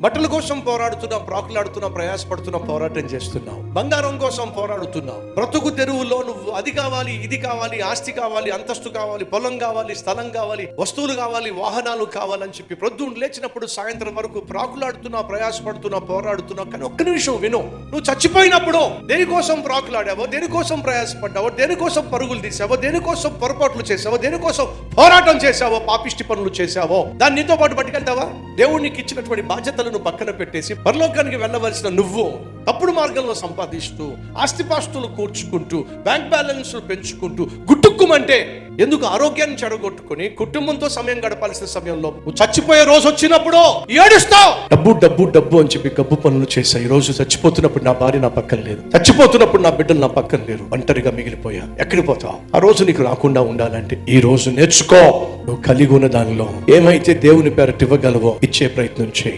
బట్టల కోసం పోరాడుతున్నాం, ప్రాకులాడుతున్నాం, ప్రయాసపడుతున్నాం, పోరాటం చేస్తున్నాం. బంగారం కోసం పోరాడుతున్నాం. బ్రతుకు తెరువులో నువ్వు అది కావాలి, ఇది కావాలి, ఆస్తి కావాలి, అంతస్తు కావాలి, పొలం కావాలి, స్థలం కావాలి, వస్తువులు కావాలి, వాహనాలు కావాలని చెప్పి ప్రొద్దున లేచినప్పుడు సాయంత్రం వరకు ప్రాకులాడుతున్నావు, ప్రయాసపడుతున్నావు, పోరాడుతున్నావు. కానీ ఒక్క నిమిషం విను. నువ్వు చచ్చిపోయినప్పుడు దేనికోసం ప్రాకులాడావో, దేనికోసం ప్రయాసపడ్డావో, దేనికోసం పరుగులు తీసావో, దేనికోసం పొరపాట్లు చేసావో, దేనికోసం పోరాటం చేసావో, పాపిష్టి పనులు చేసావో, దాన్ని నీతో పాటు పట్టుకెళ్తావా? దేవునికి ఇచ్చినటువంటి బాధ్యతలను పక్కన పెట్టేసి పరలోకానికి వెళ్ళవలసిన నువ్వు తప్పుడు మార్గంలో సంపాదిస్తూ, ఆస్తిపాస్తులు కూర్చుకుంటూ, బ్యాంక్ బ్యాలెన్స్లు పెంచుకుంటూ గుట్టుక్కుమంటే ఎందుకు? ఆరోగ్యాన్ని చెడగొట్టుకుని కుటుంబంతో సమయం గడపాల్సిన సమయంలో నువ్వు చచ్చిపోయే రోజు వచ్చినప్పుడు ఏడుస్తావు. డబ్బు డబ్బు డబ్బు అని చెప్పి గబ్బు పనులు చేశా. ఈ రోజు చచ్చిపోతున్నప్పుడు నా భార్య నా పక్కన లేదు, చచ్చిపోతున్నప్పుడు నా బిడ్డలు నా పక్కన లేరు, ఒంటరిగా మిగిలిపోయా. ఎక్కడికి పోతావు? ఆ రోజు నీకు రాకుండా ఉండాలంటే ఈ రోజు నేర్చుకో. నువ్వు కలిగి ఉన్న దానిలో ఏమైతే దేవుని పేరట ఇవ్వగలవో ఇచ్చే ప్రయత్నం చేయి.